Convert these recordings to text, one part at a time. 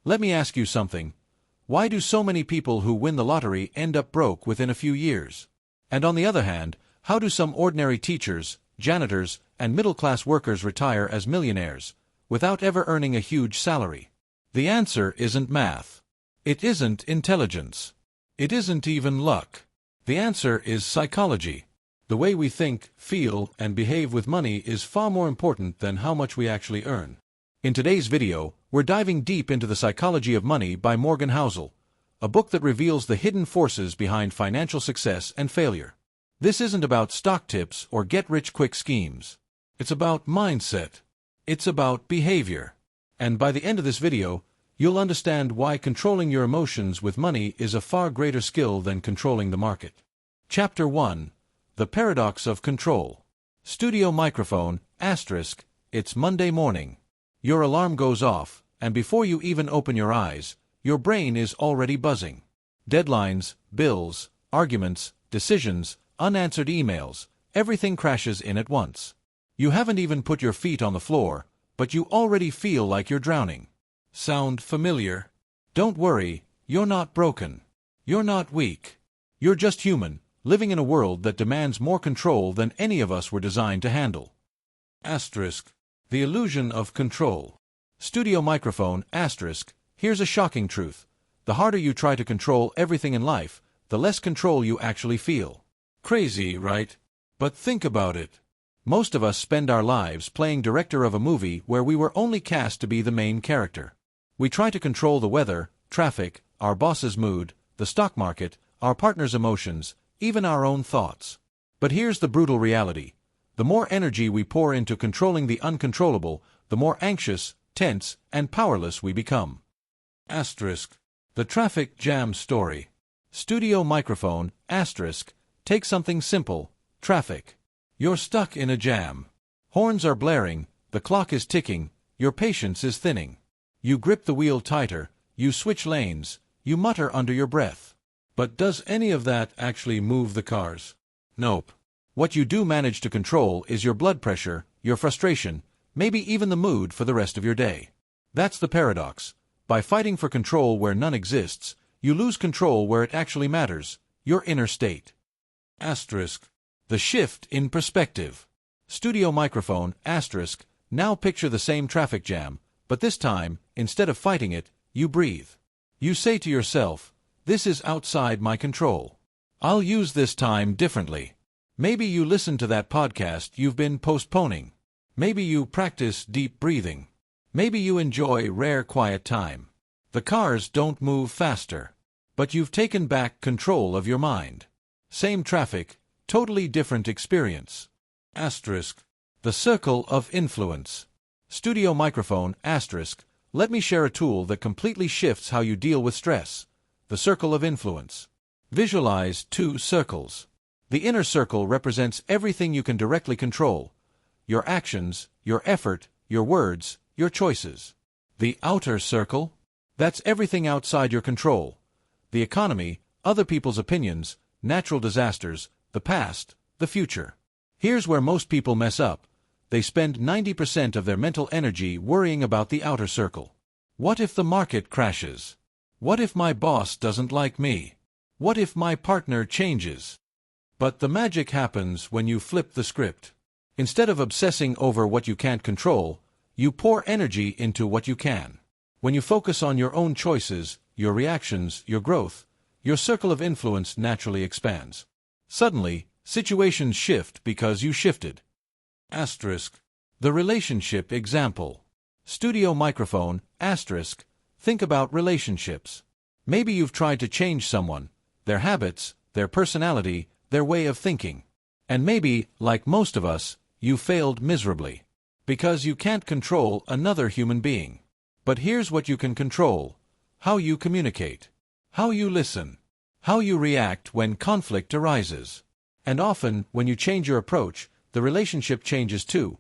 Let me ask you something. Why do so many people who win the lottery end up broke within a few years? And on the other hand, how do some ordinary teachers, janitors, and middle-class workers retire as millionaires, without ever earning a huge salary? The answer isn't math. It isn't intelligence. It isn't even luck. The answer is psychology. The way we think, feel, and behave with money is far more important than how much we actually earn. In today's video, we're diving deep into The Psychology of Money by Morgan Housel, a book that reveals the hidden forces behind financial success and failure. This isn't about stock tips or get-rich-quick schemes. It's about mindset. It's about behavior. And by the end of this video, you'll understand why controlling your emotions with money is a far greater skill than controlling the market. Chapter 1. The Paradox of Control. Studio microphone, asterisk, it's Monday morning. Your alarm goes off, and before you even open your eyes, your brain is already buzzing. Deadlines, bills, arguments, decisions, unanswered emails, everything crashes in at once. You haven't even put your feet on the floor, but you already feel like you're drowning. Sound familiar? Don't worry, you're not broken. You're not weak. You're just human, living in a world that demands more control than any of us were designed to handle. Asterisk. The illusion of control. Studio microphone, asterisk, here's a shocking truth. The harder you try to control everything in life, the less control you actually feel. Crazy, right? But think about it. Most of us spend our lives playing director of a movie where we were only cast to be the main character. We try to control the weather, traffic, our boss's mood, the stock market, our partner's emotions, even our own thoughts. But here's the brutal reality. The more energy we pour into controlling the uncontrollable, the more anxious, tense, and powerless we become. Asterisk. The traffic jam story. Studio microphone, asterisk, take something simple, traffic. You're stuck in a jam. Horns are blaring, the clock is ticking, your patience is thinning. You grip the wheel tighter, you switch lanes, you mutter under your breath. But does any of that actually move the cars? Nope. What you do manage to control is your blood pressure, your frustration, maybe even the mood for the rest of your day. That's the paradox. By fighting for control where none exists, you lose control where it actually matters, your inner state. Asterisk. The shift in perspective. Studio microphone, asterisk, now picture the same traffic jam, but this time, instead of fighting it, you breathe. You say to yourself, this is outside my control. I'll use this time differently. Maybe you listen to that podcast you've been postponing. Maybe you practice deep breathing. Maybe you enjoy rare quiet time. The cars don't move faster. But you've taken back control of your mind. Same traffic, totally different experience. Asterisk. The circle of influence. Studio microphone, asterisk, let me share a tool that completely shifts how you deal with stress. The circle of influence. Visualize 2 circles. The inner circle represents everything you can directly control. Your actions, your effort, your words, your choices. The outer circle? That's everything outside your control. The economy, other people's opinions, natural disasters, the past, the future. Here's where most people mess up. They spend 90% of their mental energy worrying about the outer circle. What if the market crashes? What if my boss doesn't like me? What if my partner changes? But the magic happens when you flip the script. Instead of obsessing over what you can't control, you pour energy into what you can. When you focus on your own choices, your reactions, your growth, your circle of influence naturally expands. Suddenly, situations shift because you shifted. Asterisk. The relationship example. Studio microphone, asterisk, think about relationships. Maybe you've tried to change someone, their habits, their personality, their way of thinking. And maybe, like most of us, you failed miserably. Because you can't control another human being. But here's what you can control. How you communicate. How you listen. How you react when conflict arises. And often, when you change your approach, the relationship changes too.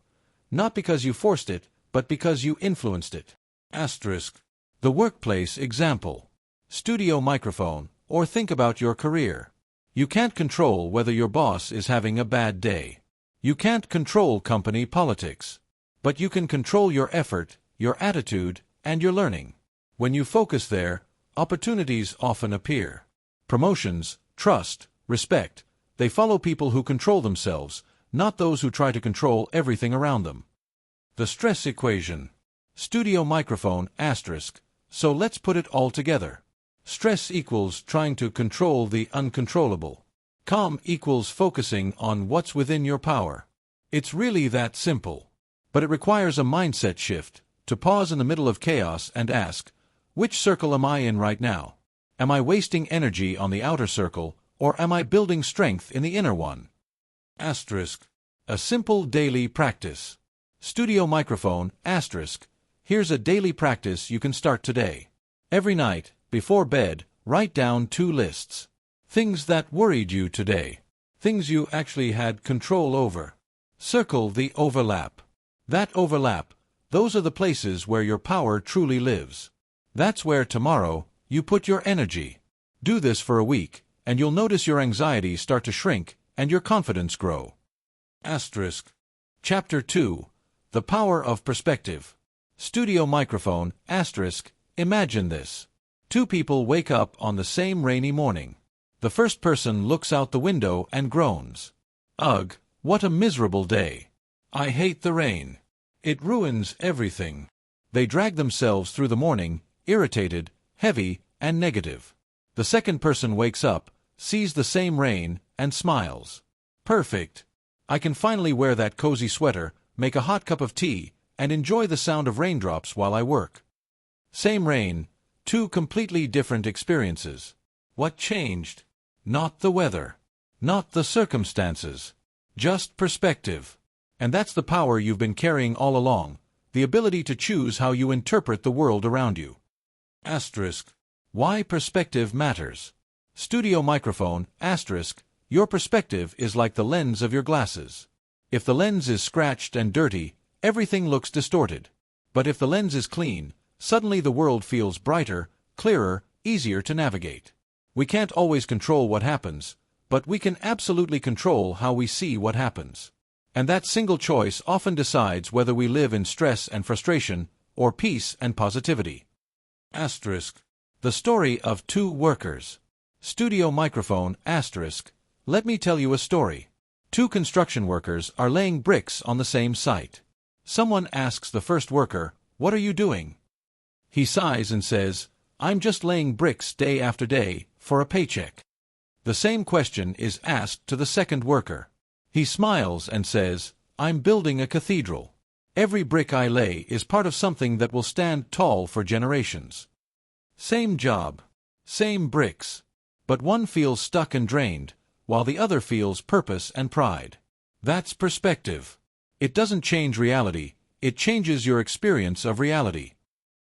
Not because you forced it, but because you influenced it. Asterisk. The workplace example. Studio microphone, or think about your career. You can't control whether your boss is having a bad day. You can't control company politics. But you can control your effort, your attitude, and your learning. When you focus there, opportunities often appear. Promotions, trust, respect, they follow people who control themselves, not those who try to control everything around them. The stress equation. Studio microphone asterisk. So let's put it all together. Stress equals trying to control the uncontrollable. Calm equals focusing on what's within your power. It's really that simple. But it requires a mindset shift, to pause in the middle of chaos and ask, which circle am I in right now? Am I wasting energy on the outer circle, or am I building strength in the inner one? Asterisk. A simple daily practice. Studio microphone asterisk. Here's a daily practice you can start today. Every night, before bed, write down 2 lists. Things that worried you today. Things you actually had control over. Circle the overlap. That overlap, those are the places where your power truly lives. That's where tomorrow, you put your energy. Do this for a week, and you'll notice your anxiety start to shrink and your confidence grow. Asterisk. Chapter 2. The Power of Perspective. Studio microphone asterisk. Imagine this. 2 people wake up on the same rainy morning. The first person looks out the window and groans. Ugh, what a miserable day. I hate the rain. It ruins everything. They drag themselves through the morning, irritated, heavy, and negative. The second person wakes up, sees the same rain, and smiles. Perfect. I can finally wear that cozy sweater, make a hot cup of tea, and enjoy the sound of raindrops while I work. Same rain, 2 completely different experiences. What changed? Not the weather. Not the circumstances. Just perspective. And that's the power you've been carrying all along, the ability to choose how you interpret the world around you. Asterisk. Why perspective matters. Studio microphone asterisk. Your perspective is like the lens of your glasses. If the lens is scratched and dirty, everything looks distorted. But if the lens is clean, suddenly the world feels brighter, clearer, easier to navigate. We can't always control what happens, but we can absolutely control how we see what happens. And that single choice often decides whether we live in stress and frustration, or peace and positivity. Asterisk. The story of 2 workers. Studio microphone asterisk. Let me tell you a story. 2 construction workers are laying bricks on the same site. Someone asks the first worker, "What are you doing?" He sighs and says, "I'm just laying bricks day after day, for a paycheck." The same question is asked to the second worker. He smiles and says, "I'm building a cathedral. Every brick I lay is part of something that will stand tall for generations." Same job. Same bricks. But one feels stuck and drained, while the other feels purpose and pride. That's perspective. It doesn't change reality, it changes your experience of reality.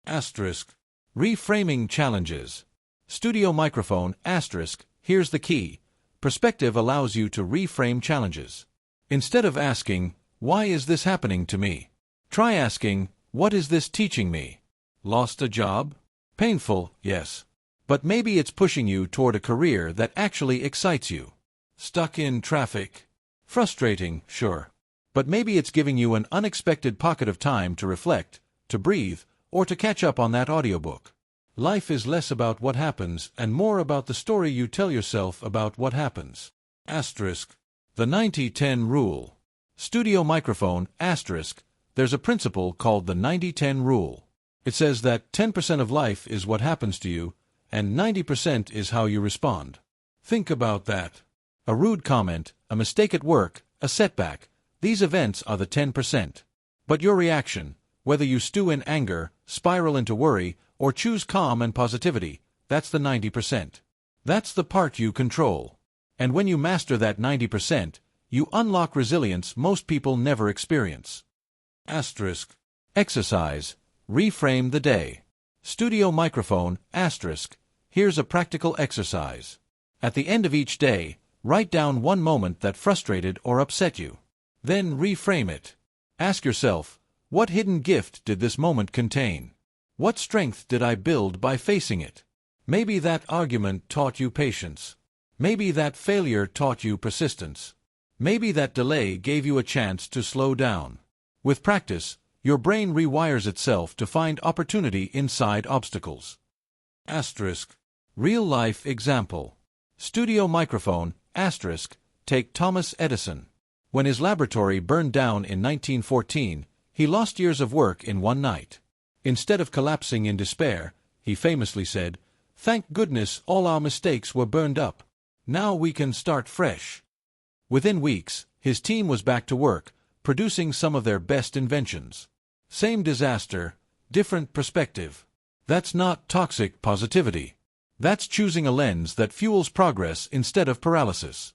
Asterisk. Reframing challenges. Studio microphone asterisk. Here's the key. Perspective allows you to reframe challenges. Instead of asking, "Why is this happening to me?" try asking, "What is this teaching me?" Lost a job? Painful, yes. But maybe it's pushing you toward a career that actually excites you. Stuck in traffic? Frustrating, sure. But maybe it's giving you an unexpected pocket of time to reflect, to breathe, or to catch up on that audiobook. Life is less about what happens and more about the story you tell yourself about what happens. Asterisk. The 90-10 rule. Studio microphone asterisk. There's a principle called the 90-10 rule. It says that 10% of life is what happens to you, and 90% is how you respond. Think about that. A rude comment, a mistake at work, a setback. These events are the 10%. But your reaction, whether you stew in anger, spiral into worry, or choose calm and positivity, that's the 90%. That's the part you control. And when you master that 90%, you unlock resilience most people never experience. Asterisk. Exercise. Reframe the day. Studio microphone asterisk. Here's a practical exercise. At the end of each day, write down one moment that frustrated or upset you. Then reframe it. Ask yourself, what hidden gift did this moment contain? What strength did I build by facing it? Maybe that argument taught you patience. Maybe that failure taught you persistence. Maybe that delay gave you a chance to slow down. With practice, Your brain rewires itself to find opportunity inside obstacles. Asterisk. Real-life example. Studio microphone, asterisk, take Thomas Edison. When his laboratory burned down in 1914, he lost years of work in one night. Instead of collapsing in despair, he famously said, "Thank goodness all our mistakes were burned up. Now we can start fresh." Within weeks, his team was back to work, producing some of their best inventions. Same disaster, different perspective. That's not toxic positivity. That's choosing a lens that fuels progress instead of paralysis.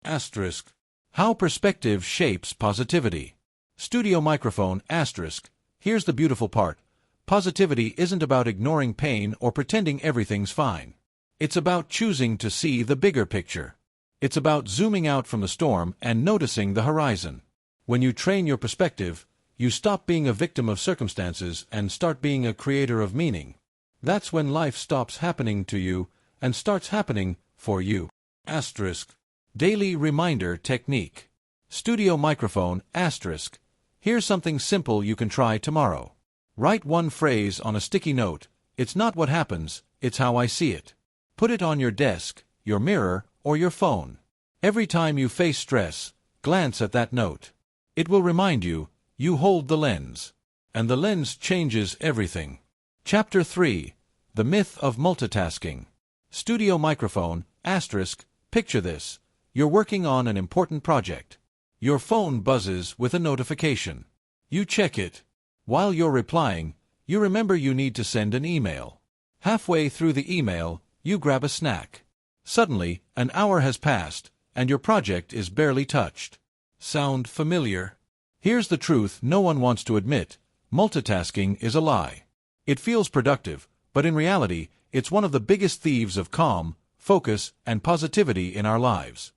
Asterisk. How perspective shapes positivity. Studio microphone, asterisk. Here's the beautiful part. Positivity isn't about ignoring pain or pretending everything's fine. It's about choosing to see the bigger picture. It's about zooming out from the storm and noticing the horizon. When you train your perspective, you stop being a victim of circumstances and start being a creator of meaning. That's when life stops happening to you and starts happening for you. Asterisk. Daily reminder technique. Studio microphone, asterisk. Here's something simple you can try tomorrow. Write one phrase on a sticky note. It's not what happens, it's how I see it. Put it on your desk, your mirror, or your phone. Every time you face stress, glance at that note. It will remind you, you hold the lens. And the lens changes everything. Chapter 3. The Myth of Multitasking. Studio microphone, asterisk. Picture this. You're working on an important project. Your phone buzzes with a notification. You check it. While you're replying, you remember you need to send an email. Halfway through the email, you grab a snack. Suddenly, an hour has passed, and your project is barely touched. Sound familiar? Here's the truth no one wants to admit. Multitasking is a lie. It feels productive, but in reality, it's one of the biggest thieves of calm, focus, and positivity in our lives.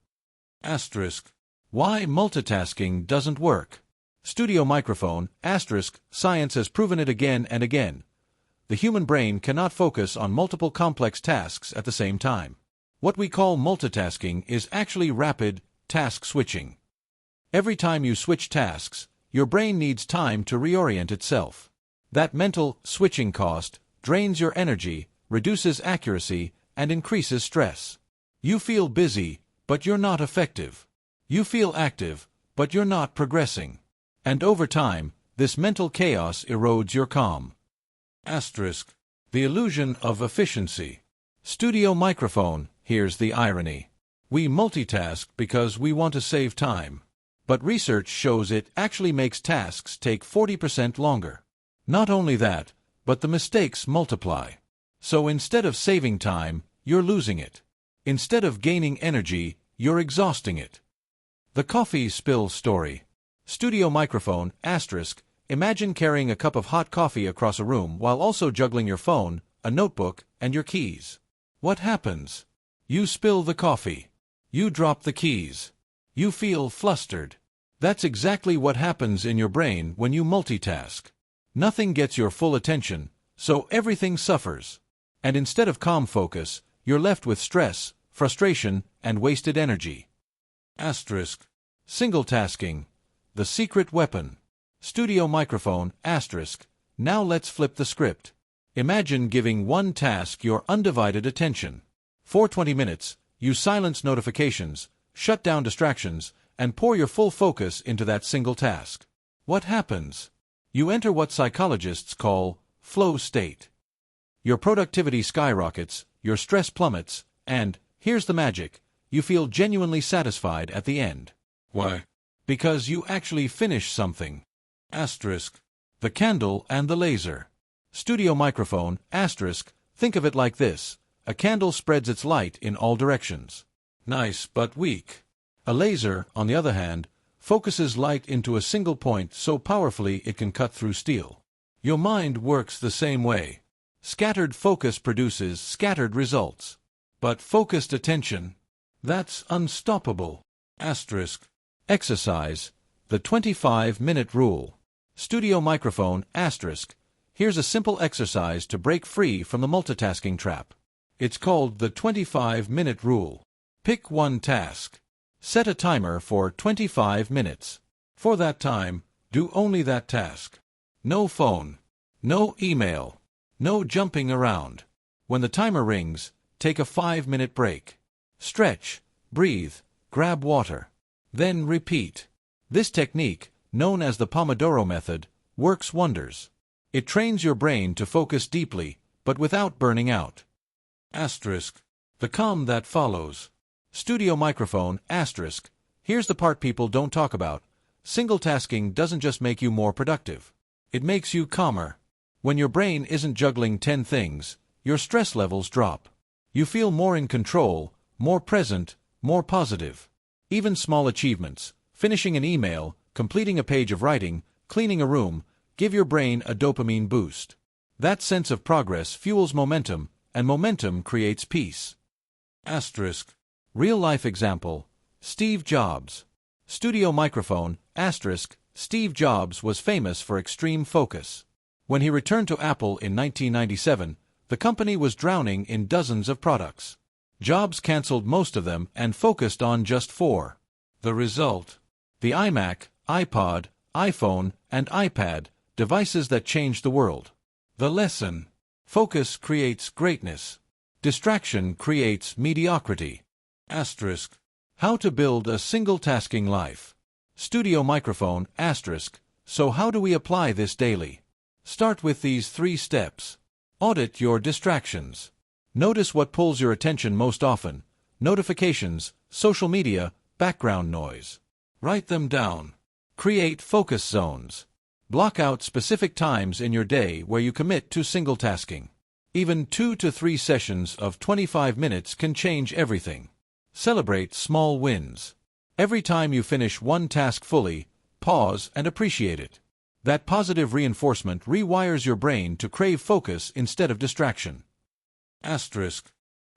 Asterisk. Why multitasking doesn't work. Studio microphone, asterisk, science has proven it again and again. The human brain cannot focus on multiple complex tasks at the same time. What we call multitasking is actually rapid task switching. Every time you switch tasks, your brain needs time to reorient itself. That mental switching cost drains your energy, reduces accuracy, and increases stress. You feel busy, but you're not effective. You feel active, but you're not progressing. And over time, this mental chaos erodes your calm. Asterisk. The illusion of efficiency. Studio microphone, here's the irony. We multitask because we want to save time. But research shows it actually makes tasks take 40% longer. Not only that, but the mistakes multiply. So instead of saving time, you're losing it. Instead of gaining energy, you're exhausting it. The coffee spill story. Studio microphone, asterisk. Imagine carrying a cup of hot coffee across a room while also juggling your phone, a notebook, and your keys. What happens? You spill the coffee. You drop the keys. You feel flustered. That's exactly what happens in your brain when you multitask. Nothing gets your full attention, so everything suffers. And instead of calm focus, you're left with stress, frustration, and wasted energy. Asterisk. Single tasking. The secret weapon. Studio microphone, asterisk. Now let's flip the script. Imagine giving one task your undivided attention. For 20 minutes, you silence notifications, shut down distractions, and pour your full focus into that single task. What happens? You enter what psychologists call flow state. Your productivity skyrockets, your stress plummets, and, here's the magic, you feel genuinely satisfied at the end. Why? Because you actually finish something. Asterisk. The candle and the laser. Studio microphone, asterisk. Think of it like this. A candle spreads its light in all directions. Nice but weak. A laser, on the other hand, focuses light into a single point so powerfully it can cut through steel. Your mind works the same way. Scattered focus produces scattered results. But focused attention, that's unstoppable. Asterisk. Exercise. The 25-minute rule. Studio microphone, asterisk. Here's a simple exercise to break free from the multitasking trap. It's called the 25-minute rule. Pick one task. Set a timer for 25 minutes. For that time, do only that task. No phone. No email. No jumping around. When the timer rings, take a 5-minute break. Stretch, breathe, grab water. Then repeat. This technique, known as the Pomodoro method, works wonders. It trains your brain to focus deeply, but without burning out. Asterisk. The calm that follows. Studio microphone, asterisk. Here's the part people don't talk about. Single tasking doesn't just make you more productive. It makes you calmer. When your brain isn't juggling 10 things, your stress levels drop. You feel more in control, more present, more positive. Even small achievements, finishing an email, completing a page of writing, cleaning a room, give your brain a dopamine boost. That sense of progress fuels momentum, and momentum creates peace. Asterisk. Real-life example. Steve Jobs. Studio microphone, asterisk. Steve Jobs was famous for extreme focus. When he returned to Apple in 1997, the company was drowning in dozens of products. Jobs canceled most of them and focused on just 4. The result? The iMac, iPod, iPhone, and iPad, devices that changed the world. The lesson? Focus creates greatness. Distraction creates mediocrity. Asterisk. How to build a single-tasking life. Studio microphone, asterisk. So how do we apply this daily? Start with these 3 steps. Audit your distractions. Notice what pulls your attention most often. Notifications, social media, background noise. Write them down. Create focus zones. Block out specific times in your day where you commit to single tasking. Even 2 to 3 sessions of 25 minutes can change everything. Celebrate small wins. Every time you finish one task fully, pause and appreciate it. That positive reinforcement rewires your brain to crave focus instead of distraction. Asterisk.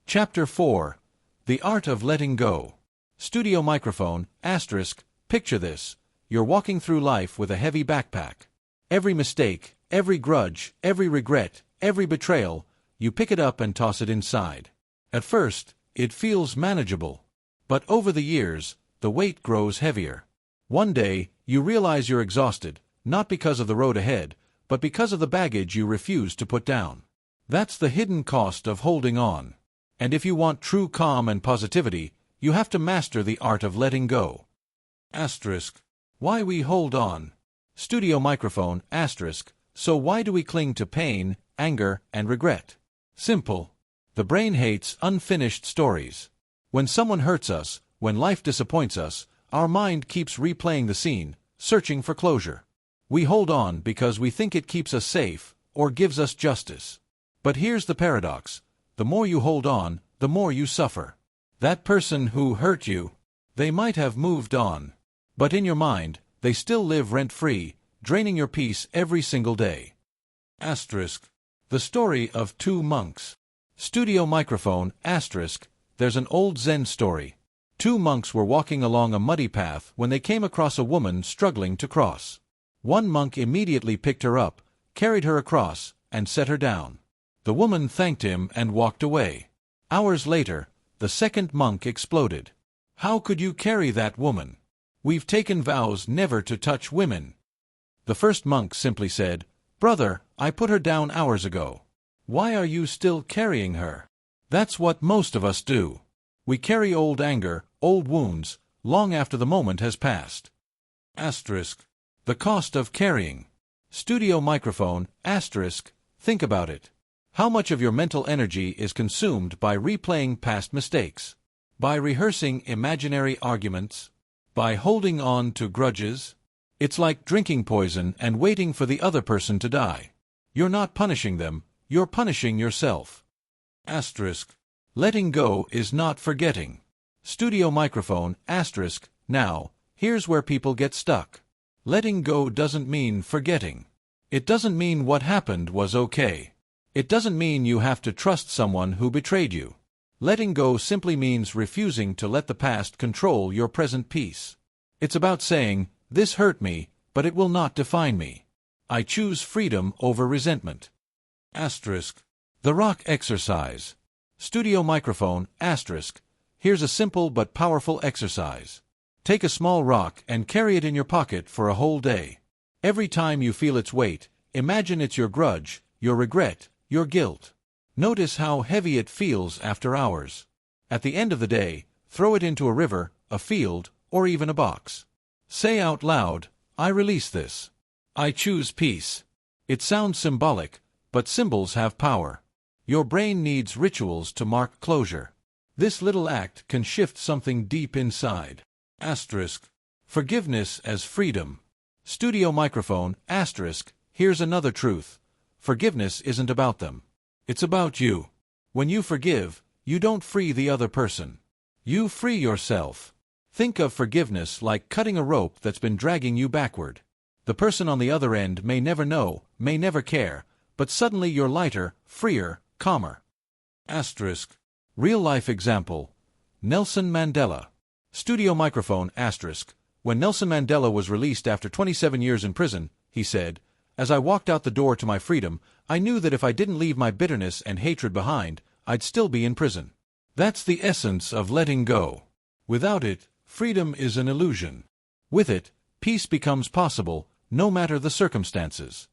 Chapter 4. The Art of Letting Go. Studio microphone, asterisk. Picture this. You're walking through life with a heavy backpack. Every mistake, every grudge, every regret, every betrayal, you pick it up and toss it inside. At first, it feels manageable. But over the years, the weight grows heavier. One day, you realize you're exhausted, not because of the road ahead, but because of the baggage you refuse to put down. That's the hidden cost of holding on. And if you want true calm and positivity, you have to master the art of letting go. Asterisk. Why we hold on. Studio microphone, asterisk. So why do we cling to pain, anger, and regret? Simple. The brain hates unfinished stories. When someone hurts us, when life disappoints us, our mind keeps replaying the scene, searching for closure. We hold on because we think it keeps us safe, or gives us justice. But here's the paradox. The more you hold on, the more you suffer. That person who hurt you, they might have moved on. But in your mind, they still live rent-free, draining your peace every single day. Asterisk. The story of 2 monks. Studio microphone, asterisk. There's an old Zen story. 2 monks were walking along a muddy path when they came across a woman struggling to cross. One monk immediately picked her up, carried her across, and set her down. The woman thanked him and walked away. Hours later, the second monk exploded. How could you carry that woman? We've taken vows never to touch women. The first monk simply said, Brother, I put her down hours ago. Why are you still carrying her? That's what most of us do. We carry old anger, old wounds, long after the moment has passed. Asterisk. The cost of carrying. Studio microphone, asterisk. Think about it. How much of your mental energy is consumed by replaying past mistakes? By rehearsing imaginary arguments? By holding on to grudges? It's like drinking poison and waiting for the other person to die. You're not punishing them, you're punishing yourself. Asterisk. Letting go is not forgetting. Studio microphone, asterisk. Now, here's where people get stuck. Letting go doesn't mean forgetting. It doesn't mean what happened was okay. It doesn't mean you have to trust someone who betrayed you. Letting go simply means refusing to let the past control your present peace. It's about saying, this hurt me, but it will not define me. I choose freedom over resentment. Asterisk. The rock exercise. Studio microphone, asterisk. Here's a simple but powerful exercise. Take a small rock and carry it in your pocket for a whole day. Every time you feel its weight, imagine it's your grudge, your regret, your guilt. Notice how heavy it feels after hours. At the end of the day, throw it into a river, a field, or even a box. Say out loud, I release this. I choose peace. It sounds symbolic, but symbols have power. Your brain needs rituals to mark closure. This little act can shift something deep inside. Asterisk. Forgiveness as freedom. Studio microphone, asterisk, here's another truth. Forgiveness isn't about them. It's about you. When you forgive, you don't free the other person. You free yourself. Think of forgiveness like cutting a rope that's been dragging you backward. The person on the other end may never know, may never care, but suddenly you're lighter, freer, calmer. Asterisk. Real-life example. Nelson Mandela. Studio microphone, asterisk. When Nelson Mandela was released after 27 years in prison, he said, "As I walked out the door to my freedom, I knew that if I didn't leave my bitterness and hatred behind, I'd still be in prison." That's the essence of letting go. Without it, freedom is an illusion. With it, peace becomes possible, no matter the circumstances.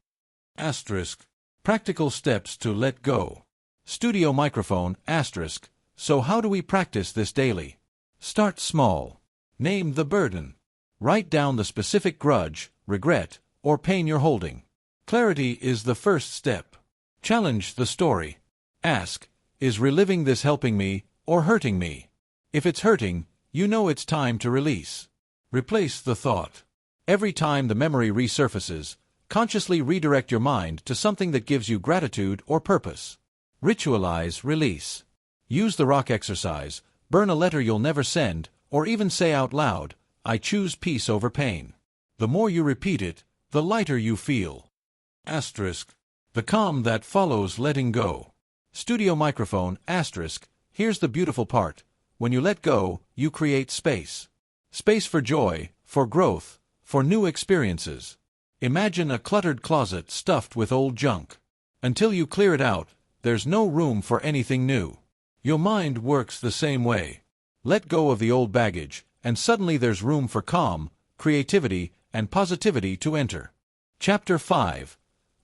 Asterisk. Practical steps to let go. Studio microphone, asterisk. So how do we practice this daily? Start small. Name the burden. Write down the specific grudge, regret, or pain you're holding. Clarity is the first step. Challenge the story. Ask, is reliving this helping me or hurting me? If it's hurting, you know it's time to release. Replace the thought. Every time the memory resurfaces, consciously redirect your mind to something that gives you gratitude or purpose. Ritualize release. Use the rock exercise, burn a letter you'll never send, or even say out loud, I choose peace over pain. The more you repeat it, the lighter you feel. Asterisk. The calm that follows letting go. Studio microphone, asterisk. Here's the beautiful part. When you let go, you create space. Space for joy, for growth, for new experiences. Imagine a cluttered closet stuffed with old junk. Until you clear it out, there's no room for anything new. Your mind works the same way. Let go of the old baggage, and suddenly there's room for calm, creativity, and positivity to enter. Chapter 5.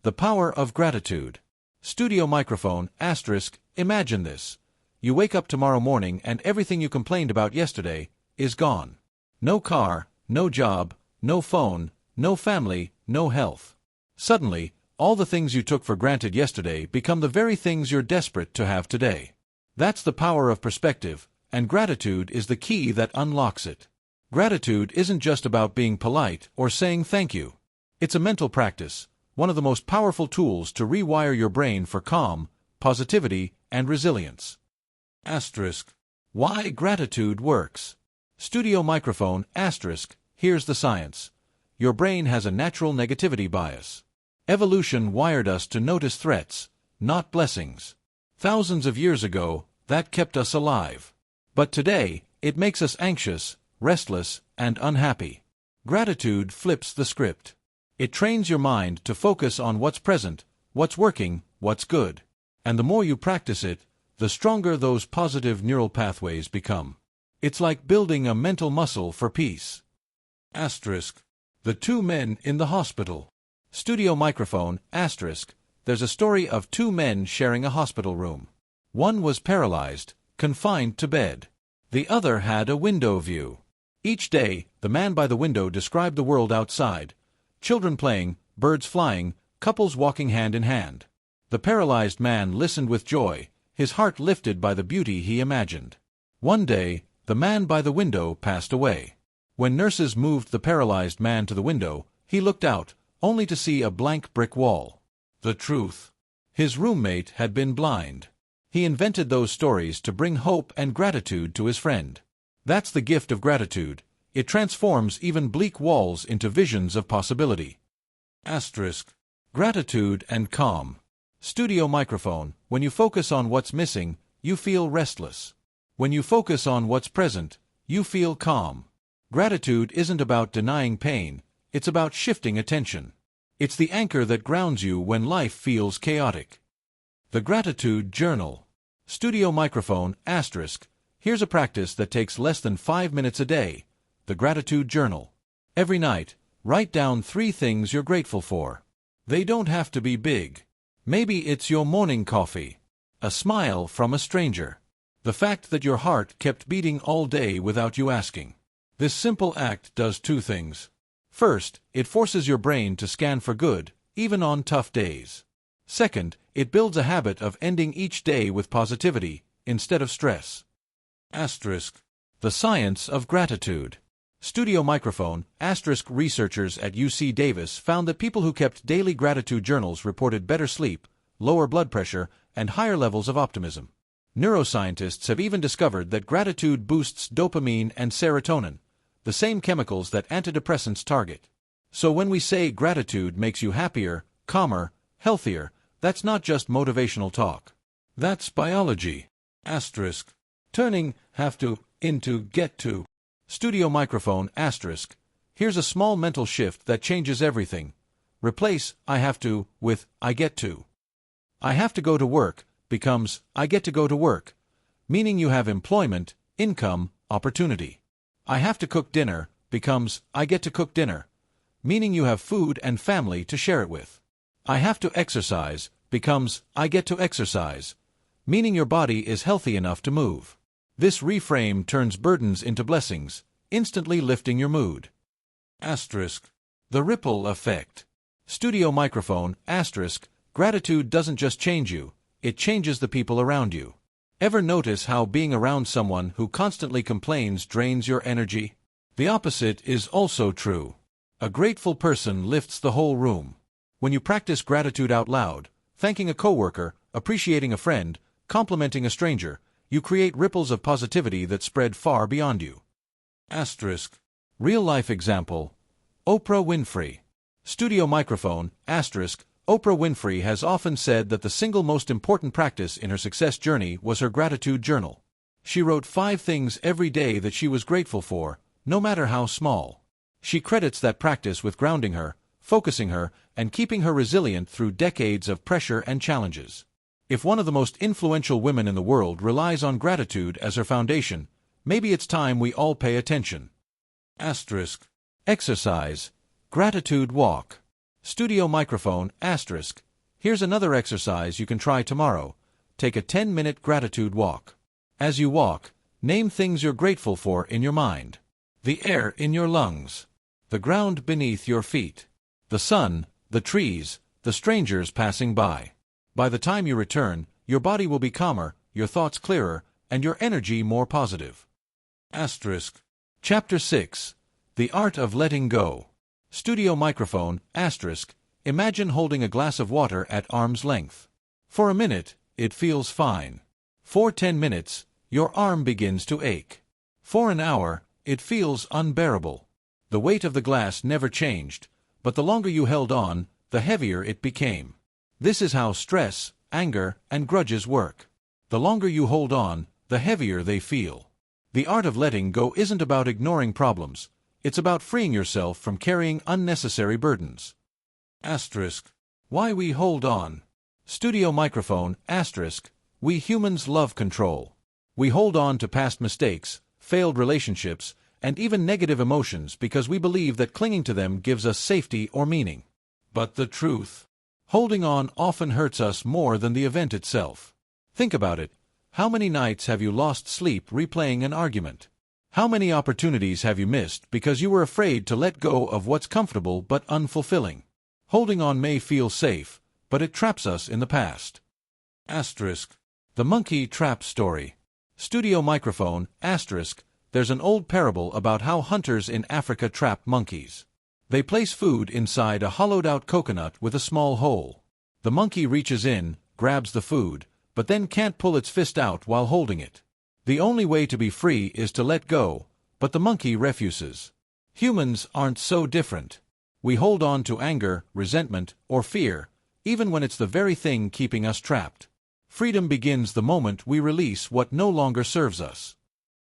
The Power of Gratitude. Studio microphone, asterisk. Imagine this. You wake up tomorrow morning and everything you complained about yesterday is gone. No car, no job, no phone, no family, no health. Suddenly, all the things you took for granted yesterday become the very things you're desperate to have today. That's the power of perspective, and gratitude is the key that unlocks it. Gratitude isn't just about being polite or saying thank you. It's a mental practice, one of the most powerful tools to rewire your brain for calm, positivity, and resilience. Asterisk. Why gratitude works. Studio microphone, asterisk. Here's the science. Your brain has a natural negativity bias. Evolution wired us to notice threats, not blessings. Thousands of years ago, that kept us alive. But today, it makes us anxious, restless, and unhappy. Gratitude flips the script. It trains your mind to focus on what's present, what's working, what's good. And the more you practice it, the stronger those positive neural pathways become. It's like building a mental muscle for peace. Asterisk. The two men in the hospital. Studio microphone, asterisk. There's a story of two men sharing a hospital room. One was paralyzed, confined to bed. The other had a window view. Each day, the man by the window described the world outside. Children playing, birds flying, couples walking hand in hand. The paralyzed man listened with joy, his heart lifted by the beauty he imagined. One day, the man by the window passed away. When nurses moved the paralyzed man to the window, he looked out, only to see a blank brick wall. The truth. His roommate had been blind. He invented those stories to bring hope and gratitude to his friend. That's the gift of gratitude. It transforms even bleak walls into visions of possibility. Asterisk. Gratitude and calm. Studio microphone. When you focus on what's missing, you feel restless. When you focus on what's present, you feel calm. Gratitude isn't about denying pain, it's about shifting attention. It's the anchor that grounds you when life feels chaotic. The Gratitude Journal. Studio microphone, asterisk. Here's a practice that takes less than 5 minutes a day. The Gratitude Journal. Every night, write down 3 things you're grateful for. They don't have to be big. Maybe it's your morning coffee. A smile from a stranger. The fact that your heart kept beating all day without you asking. This simple act does two things. First, it forces your brain to scan for good, even on tough days. Second, it builds a habit of ending each day with positivity, instead of stress. Asterisk. The science of gratitude. Studio microphone, asterisk. Researchers at UC Davis found that people who kept daily gratitude journals reported better sleep, lower blood pressure, and higher levels of optimism. Neuroscientists have even discovered that gratitude boosts dopamine and serotonin, the same chemicals that antidepressants target. So when we say gratitude makes you happier, calmer, healthier, that's not just motivational talk. That's biology. Asterisk. Turning have to into get to. Studio microphone, asterisk. Here's a small mental shift that changes everything. Replace I have to with I get to. I have to go to work becomes I get to go to work, meaning you have employment, income, opportunity. I have to cook dinner becomes I get to cook dinner, meaning you have food and family to share it with. I have to exercise becomes I get to exercise, meaning your body is healthy enough to move. This reframe turns burdens into blessings, instantly lifting your mood. Asterisk. The ripple effect. Studio microphone, asterisk. Gratitude doesn't just change you, it changes the people around you. Ever notice how being around someone who constantly complains drains your energy? The opposite is also true. A grateful person lifts the whole room. When you practice gratitude out loud, thanking a coworker, appreciating a friend, complimenting a stranger, you create ripples of positivity that spread far beyond you. Asterisk. Real-life example. Oprah Winfrey. Studio microphone, asterisk. Oprah Winfrey has often said that the single most important practice in her success journey was her gratitude journal. She wrote 5 things every day that she was grateful for, no matter how small. She credits that practice with grounding her, focusing her, and keeping her resilient through decades of pressure and challenges. If one of the most influential women in the world relies on gratitude as her foundation, maybe it's time we all pay attention. Asterisk. Exercise. Gratitude walk. Studio microphone, asterisk. Here's another exercise you can try tomorrow. Take a 10-minute gratitude walk. As you walk, name things you're grateful for in your mind. The air in your lungs. The ground beneath your feet. The sun, the trees, the strangers passing by. By the time you return, your body will be calmer, your thoughts clearer, and your energy more positive. Asterisk. Chapter 6. The Art of Letting Go. Studio microphone, asterisk. Imagine holding a glass of water at arm's length. For a minute, it feels fine. For 10 minutes, your arm begins to ache. For an hour, it feels unbearable. The weight of the glass never changed, but the longer you held on, the heavier it became. This is how stress, anger, and grudges work. The longer you hold on, the heavier they feel. The art of letting go isn't about ignoring problems. It's about freeing yourself from carrying unnecessary burdens. Asterisk. Why we hold on. Studio microphone, asterisk. We humans love control. We hold on to past mistakes, failed relationships, and even negative emotions because we believe that clinging to them gives us safety or meaning. But the truth. Holding on often hurts us more than the event itself. Think about it. How many nights have you lost sleep replaying an argument? How many opportunities have you missed because you were afraid to let go of what's comfortable but unfulfilling? Holding on may feel safe, but it traps us in the past. Asterisk. The monkey trap story. Studio microphone, asterisk. There's an old parable about how hunters in Africa trap monkeys. They place food inside a hollowed-out coconut with a small hole. The monkey reaches in, grabs the food, but then can't pull its fist out while holding it. The only way to be free is to let go, but the monkey refuses. Humans aren't so different. We hold on to anger, resentment, or fear, even when it's the very thing keeping us trapped. Freedom begins the moment we release what no longer serves us.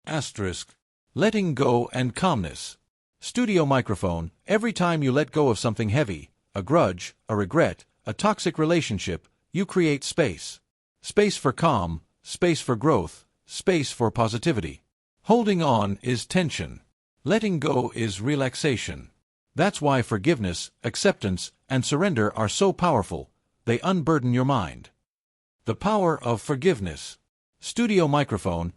Asterisk. Letting go and calmness. Studio microphone. Every time you let go of something heavy, a grudge, a regret, a toxic relationship, you create space. Space for calm, space for growth, space for positivity. Holding on is tension. Letting go is relaxation. That's why forgiveness, acceptance, and surrender are so powerful. They unburden your mind. The power of forgiveness. Studio microphone,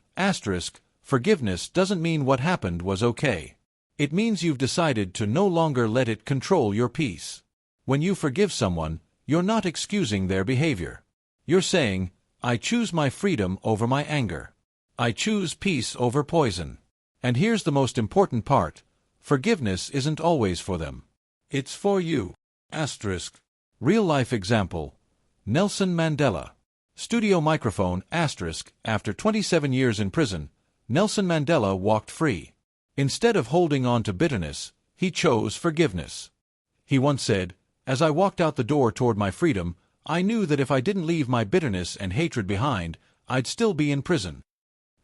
*, forgiveness doesn't mean what happened was okay. It means you've decided to no longer let it control your peace. When you forgive someone, you're not excusing their behavior. You're saying, I choose my freedom over my anger. I choose peace over poison. And here's the most important part. Forgiveness isn't always for them. It's for you. *. Real-life example. Nelson Mandela. Studio microphone, *. After 27 years in prison, Nelson Mandela walked free. Instead of holding on to bitterness, he chose forgiveness. He once said, As I walked out the door toward my freedom, I knew that if I didn't leave my bitterness and hatred behind, I'd still be in prison.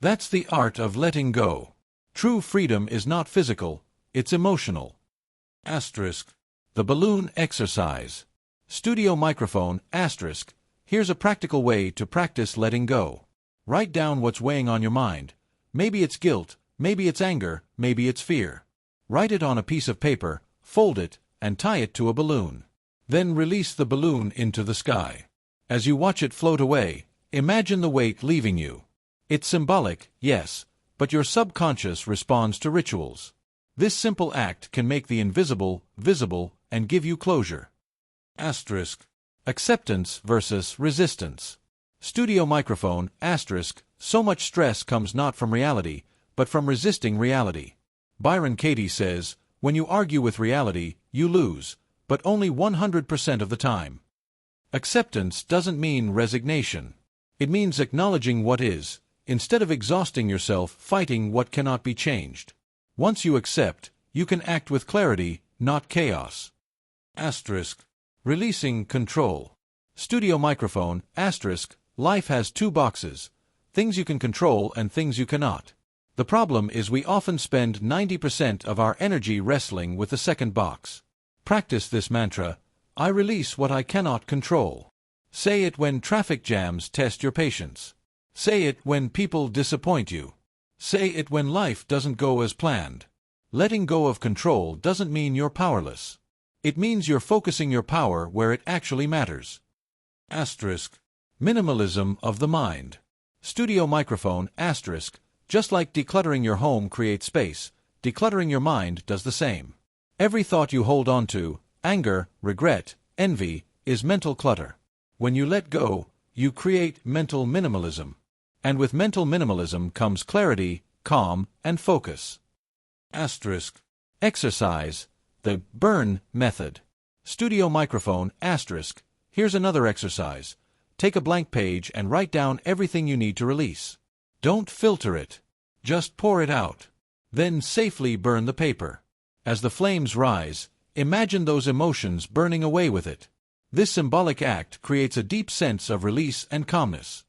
That's the art of letting go. True freedom is not physical, it's emotional. *. The balloon exercise. Studio microphone, *. Here's a practical way to practice letting go. Write down what's weighing on your mind. Maybe it's guilt, maybe it's anger, maybe it's fear. Write it on a piece of paper, fold it, and tie it to a balloon. Then release the balloon into the sky. As you watch it float away, imagine the weight leaving you. It's symbolic, yes, but your subconscious responds to rituals. This simple act can make the invisible visible and give you closure. *. Acceptance versus resistance. Studio microphone, *. So much stress comes not from reality, but from resisting reality. Byron Katie says, when you argue with reality, you lose, but only 100% of the time. Acceptance doesn't mean resignation. It means acknowledging what is, instead of exhausting yourself fighting what cannot be changed. Once you accept, you can act with clarity, not chaos. *. Releasing control. Studio microphone, *. Life has two boxes, things you can control and things you cannot. The problem is we often spend 90% of our energy wrestling with the second box. Practice this mantra, I release what I cannot control. Say it when traffic jams test your patience. Say it when people disappoint you. Say it when life doesn't go as planned. Letting go of control doesn't mean you're powerless. It means you're focusing your power where it actually matters. *. Minimalism of the mind. Studio microphone, *. Just like decluttering your home creates space, decluttering your mind does the same. Every thought you hold on to, anger, regret, envy, is mental clutter. When you let go, you create mental minimalism. And with mental minimalism comes clarity, calm, and focus. *. Exercise. The burn method. Studio microphone, *. Here's another exercise. Take a blank page and write down everything you need to release. Don't filter it. Just pour it out. Then safely burn the paper. As the flames rise, imagine those emotions burning away with it. This symbolic act creates a deep sense of release and calmness.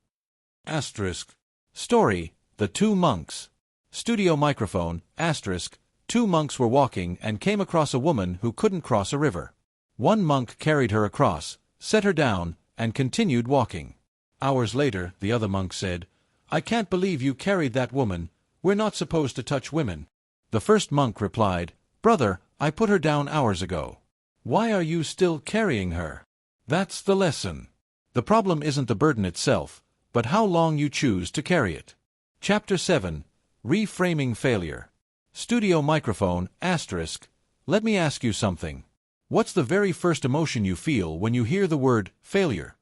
*. Story, The Two Monks. Studio microphone, *. Two monks were walking and came across a woman who couldn't cross a river. One monk carried her across, set her down, and continued walking. Hours later, the other monk said, I can't believe you carried that woman. We're not supposed to touch women. The first monk replied, Brother, I put her down hours ago. Why are you still carrying her? That's the lesson. The problem isn't the burden itself, but how long you choose to carry it. Chapter 7. Reframing Failure. Studio microphone, *. Let me ask you something. What's the very first emotion you feel when you hear the word failure?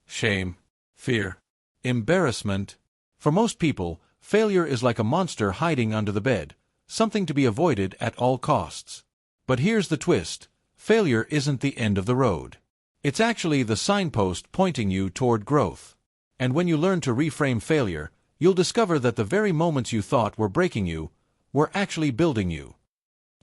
Shame, fear, embarrassment. For most people, failure is like a monster hiding under the bed, something to be avoided at all costs. But here's the twist. Failure isn't the end of the road. It's actually the signpost pointing you toward growth. And when you learn to reframe failure, you'll discover that the very moments you thought were breaking you were actually building you. *.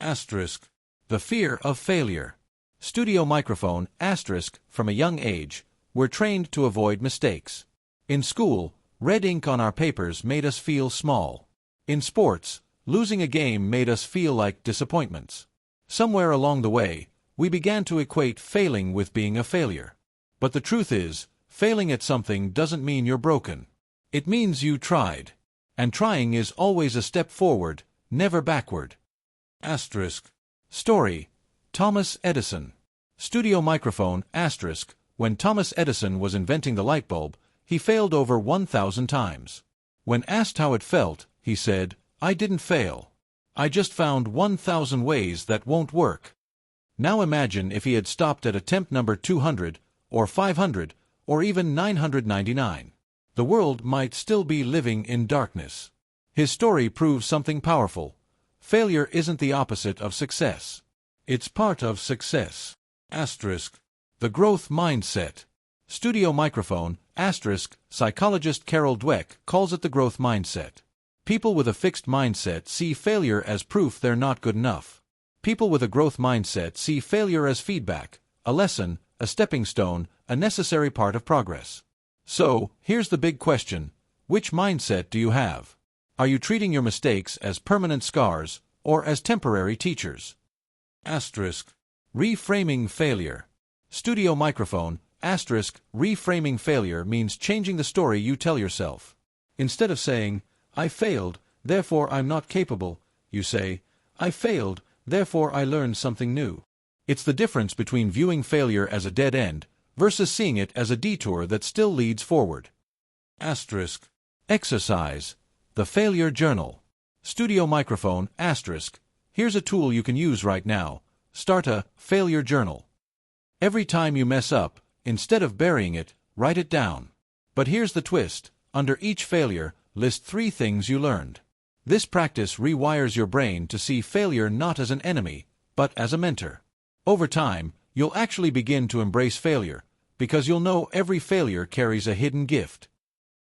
The fear of failure. Studio microphone, *. From a young age, we're trained to avoid mistakes. In school, red ink on our papers made us feel small. In sports, losing a game made us feel like disappointments. Somewhere along the way, we began to equate failing with being a failure. But the truth is, failing at something doesn't mean you're broken. It means you tried. And trying is always a step forward, never backward. *. Story, Thomas Edison. Studio microphone asterisk. When Thomas Edison was inventing the light bulb, he failed over 1,000 times. When asked how it felt, he said, "I didn't fail. I just found 1,000 ways that won't work." Now imagine if he had stopped at attempt number 200, or 500, or even 999. The world might still be living in darkness. His story proves something powerful. Failure isn't the opposite of success. It's part of success. Asterisk. The growth mindset. Studio microphone asterisk. Psychologist Carol Dweck calls it the growth mindset. People with a fixed mindset see failure as proof they're not good enough. People with a growth mindset see failure as feedback, a lesson, a stepping stone, a necessary part of progress. So, here's the big question. Which mindset do you have? Are you treating your mistakes as permanent scars, or as temporary teachers? Asterisk. Reframing failure. Studio microphone asterisk. Reframing failure means changing the story you tell yourself. Instead of saying, "I failed, therefore I'm not capable," you say, "I failed, therefore I learned something new." It's the difference between viewing failure as a dead end versus seeing it as a detour that still leads forward. Asterisk. Exercise. The failure journal. Studio microphone asterisk. Here's a tool you can use right now. Start a failure journal. Every time you mess up, instead of burying it, write it down. But here's the twist. Under each failure, list 3 things you learned. This practice rewires your brain to see failure not as an enemy, but as a mentor. Over time, you'll actually begin to embrace failure, because you'll know every failure carries a hidden gift.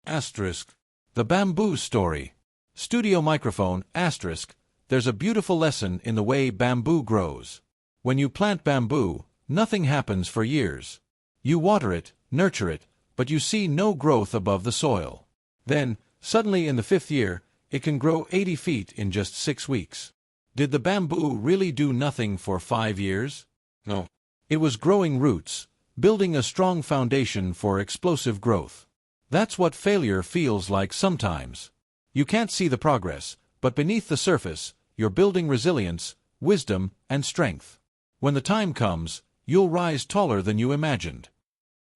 Asterisk. The bamboo story. Studio microphone asterisk. There's a beautiful lesson in the way bamboo grows. When you plant bamboo, nothing happens for years. You water it, nurture it, but you see no growth above the soil. Then, suddenly in the 5th year, it can grow 80 feet in just 6 weeks. Did the bamboo really do nothing for 5 years? No. It was growing roots, building a strong foundation for explosive growth. That's what failure feels like sometimes. You can't see the progress, but beneath the surface, you're building resilience, wisdom, and strength. When the time comes, you'll rise taller than you imagined.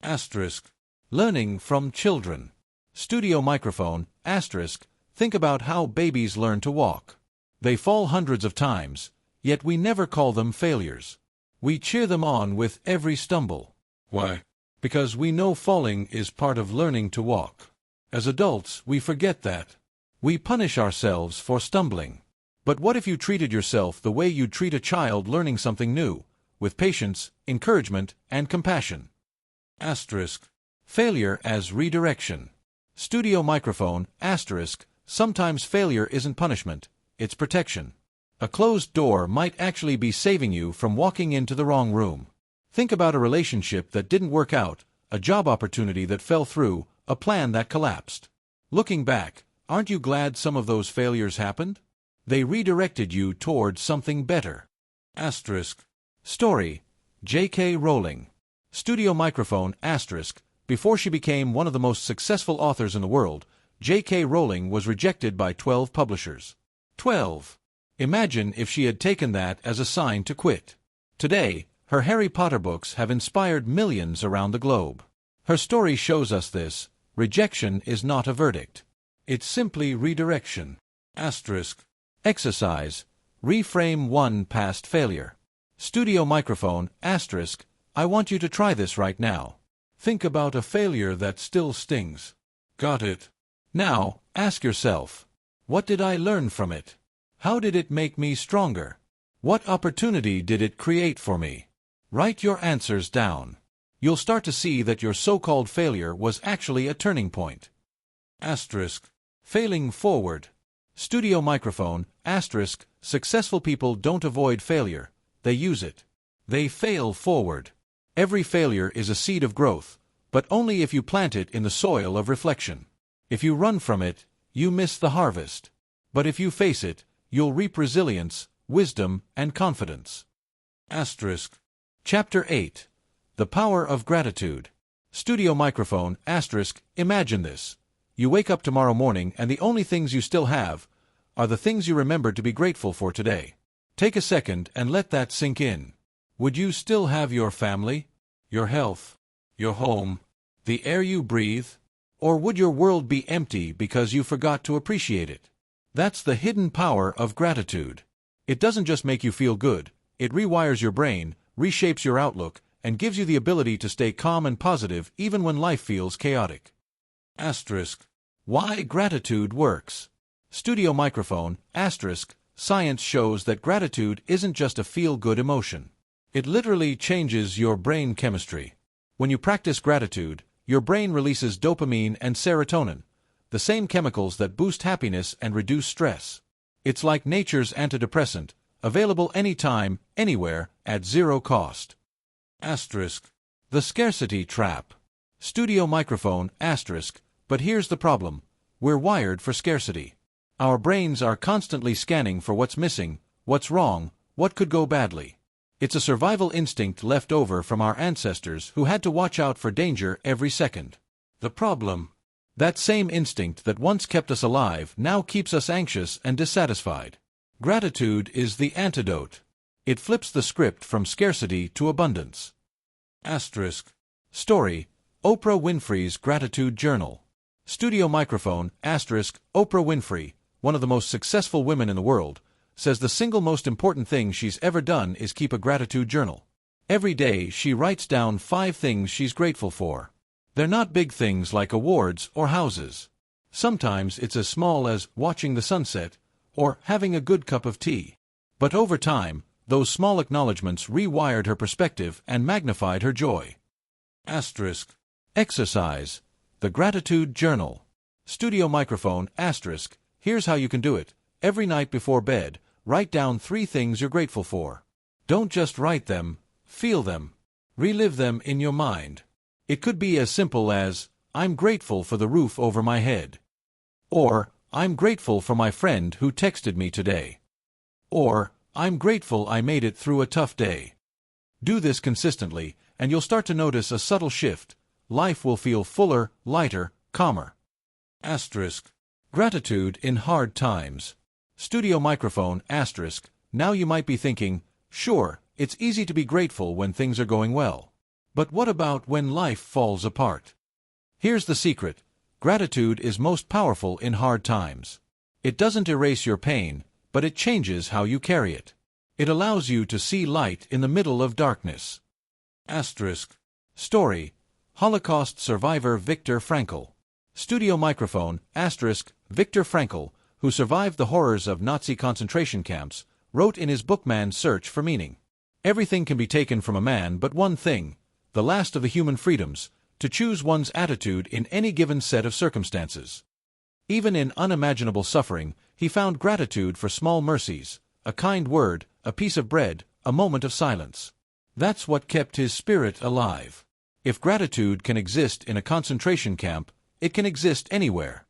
Asterisk. Learning from children. Studio microphone asterisk. Think about how babies learn to walk. They fall hundreds of times, yet we never call them failures. We cheer them on with every stumble. Why? Because we know falling is part of learning to walk. As adults, we forget that. We punish ourselves for stumbling. But what if you treated yourself the way you'd treat a child learning something new, with patience, encouragement, and compassion? Asterisk. Failure as redirection. Studio microphone asterisk. Sometimes failure isn't punishment, it's protection. A closed door might actually be saving you from walking into the wrong room. Think about a relationship that didn't work out, a job opportunity that fell through, a plan that collapsed. Looking back, aren't you glad some of those failures happened? They redirected you towards something better. Asterisk. Story. J.K. Rowling. Studio microphone asterisk. Before she became one of the most successful authors in the world, J.K. Rowling was rejected by 12 publishers. 12. Imagine if she had taken that as a sign to quit. Today, her Harry Potter books have inspired millions around the globe. Her story shows us this. Rejection is not a verdict. It's simply redirection. Asterisk. Exercise. Reframe one past failure. Studio microphone asterisk. I want you to try this right now. Think about a failure that still stings. Got it. Now, ask yourself, what did I learn from it? How did it make me stronger? What opportunity did it create for me? Write your answers down. You'll start to see that your so-called failure was actually a turning point. Asterisk. Failing forward. Studio microphone asterisk. Successful people don't avoid failure, they use it. They fail forward. Every failure is a seed of growth, but only if you plant it in the soil of reflection. If you run from it, you miss the harvest. But if you face it, you'll reap resilience, wisdom, and confidence. Asterisk. Chapter 8. The Power of Gratitude. Studio microphone asterisk. Imagine this. You wake up tomorrow morning and the only things you still have are the things you remembered to be grateful for today. Take a second and let that sink in. Would you still have your family, your health, your home, the air you breathe? Or would your world be empty because you forgot to appreciate it? That's the hidden power of gratitude. It doesn't just make you feel good, it rewires your brain, reshapes your outlook, and gives you the ability to stay calm and positive even when life feels chaotic. Asterisk. Why gratitude works. Studio microphone, asterisk. Science shows that gratitude isn't just a feel-good emotion. It literally changes your brain chemistry. When you practice gratitude, your brain releases dopamine and serotonin, the same chemicals that boost happiness and reduce stress. It's like nature's antidepressant, available anytime, anywhere, at zero cost. Asterisk. The scarcity trap. Studio microphone, asterisk. But here's the problem. We're wired for scarcity. Our brains are constantly scanning for what's missing, what's wrong, what could go badly. It's a survival instinct left over from our ancestors who had to watch out for danger every second. The problem? That same instinct that once kept us alive now keeps us anxious and dissatisfied. Gratitude is the antidote. It flips the script from scarcity to abundance. Asterisk. Story. Oprah Winfrey's Gratitude Journal. Studio microphone, asterisk. Oprah Winfrey, one of the most successful women in the world, says the single most important thing she's ever done is keep a gratitude journal. Every day she writes down 5 things she's grateful for. They're not big things like awards or houses. Sometimes it's as small as watching the sunset or having a good cup of tea. But over time, those small acknowledgments rewired her perspective and magnified her joy. Asterisk. Exercise. The Gratitude Journal. Studio microphone, asterisk. Here's how you can do it. Every night before bed, write down 3 things you're grateful for. Don't just write them, feel them. Relive them in your mind. It could be as simple as, I'm grateful for the roof over my head. Or, I'm grateful for my friend who texted me today. Or, I'm grateful I made it through a tough day. Do this consistently, and you'll start to notice a subtle shift. Life will feel fuller, lighter, calmer. Asterisk. Gratitude in hard times. Studio microphone, asterisk. Now you might be thinking, sure, it's easy to be grateful when things are going well. But what about when life falls apart? Here's the secret. Gratitude is most powerful in hard times. It doesn't erase your pain, but it changes how you carry it. It allows you to see light in the middle of darkness. Asterisk. Story. Holocaust survivor Viktor Frankl. Studio microphone, asterisk. Viktor Frankl, who survived the horrors of Nazi concentration camps, wrote in his book Man's Search for Meaning. Everything can be taken from a man but one thing, the last of the human freedoms, to choose one's attitude in any given set of circumstances. Even in unimaginable suffering, he found gratitude for small mercies, a kind word, a piece of bread, a moment of silence. That's what kept his spirit alive. If gratitude can exist in a concentration camp, it can exist anywhere.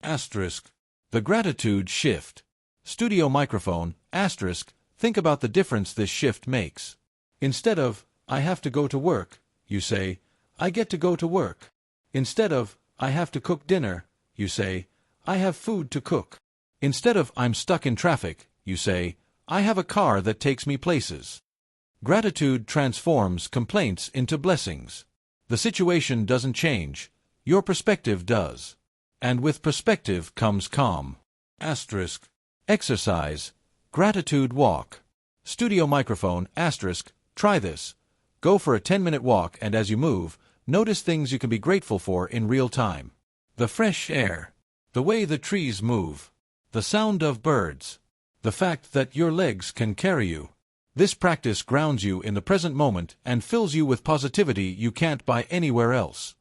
Asterisk. The gratitude shift. Studio microphone, asterisk. Think about the difference this shift makes. Instead of, I have to go to work, you say, I get to go to work. Instead of, I have to cook dinner, you say, I have food to cook. Instead of, I'm stuck in traffic, you say, I have a car that takes me places. Gratitude transforms complaints into blessings. The situation doesn't change. Your perspective does. And with perspective comes calm. Asterisk. Exercise. Gratitude walk. Studio microphone, asterisk. Try this. Go for a 10-minute walk and as you move, notice things you can be grateful for in real time. The fresh air. The way the trees move. The sound of birds. The fact that your legs can carry you. This practice grounds you in the present moment and fills you with positivity you can't buy anywhere else.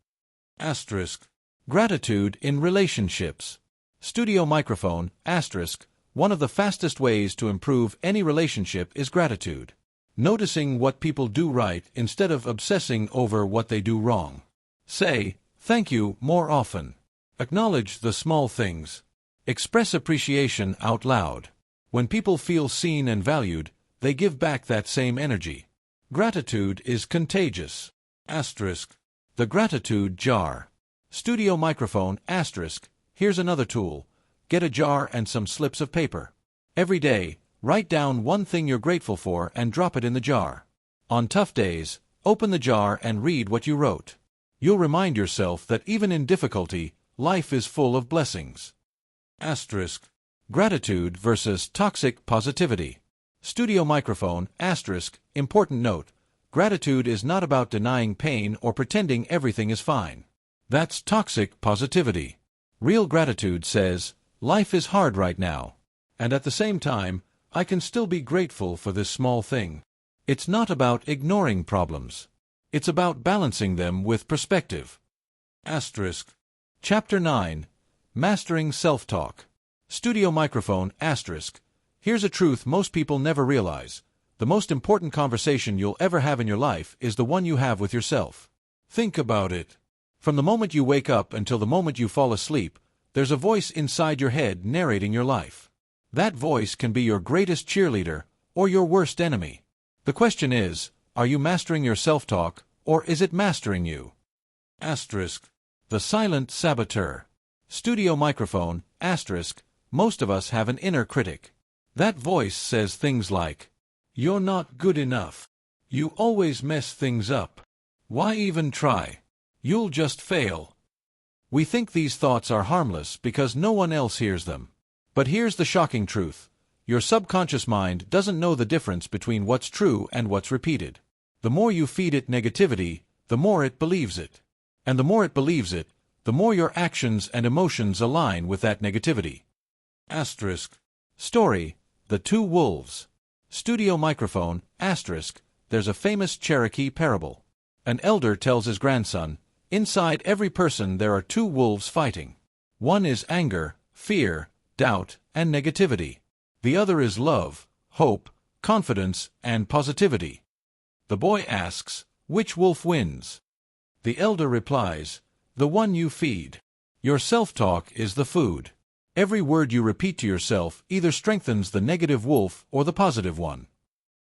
Asterisk. Gratitude in relationships. Studio microphone, asterisk. One of the fastest ways to improve any relationship is gratitude. Noticing what people do right instead of obsessing over what they do wrong. Say, thank you more often. Acknowledge the small things. Express appreciation out loud. When people feel seen and valued, they give back that same energy. Gratitude is contagious. Asterisk. The gratitude jar. Studio microphone, asterisk. Here's another tool. Get a jar and some slips of paper. Every day, write down one thing you're grateful for and drop it in the jar. On tough days, open the jar and read what you wrote. You'll remind yourself that even in difficulty, life is full of blessings. Asterisk. Gratitude versus toxic positivity. Studio microphone, asterisk, important note. Gratitude is not about denying pain or pretending everything is fine. That's toxic positivity. Real gratitude says, life is hard right now. And at the same time, I can still be grateful for this small thing. It's not about ignoring problems. It's about balancing them with perspective. Asterisk. Chapter 9. Mastering Self-Talk. Studio microphone, asterisk. Here's a truth most people never realize. The most important conversation you'll ever have in your life is the one you have with yourself. Think about it. From the moment you wake up until the moment you fall asleep, there's a voice inside your head narrating your life. That voice can be your greatest cheerleader or your worst enemy. The question is, are you mastering your self-talk, or is it mastering you? Asterisk. The silent saboteur. Studio microphone, asterisk. Most of us have an inner critic. That voice says things like, "You're not good enough. You always mess things up. Why even try? You'll just fail." We think these thoughts are harmless because no one else hears them. But here's the shocking truth. Your subconscious mind doesn't know the difference between what's true and what's repeated. The more you feed it negativity, the more it believes it. And the more it believes it, the more your actions and emotions align with that negativity. Asterisk. Story. The Two Wolves. Studio microphone, asterisk. There's a famous Cherokee parable. An elder tells his grandson, inside every person there are two wolves fighting. One is anger, fear, doubt, and negativity. The other is love, hope, confidence, and positivity. The boy asks, which wolf wins? The elder replies, the one you feed. Your self-talk is the food. Every word you repeat to yourself either strengthens the negative wolf or the positive one.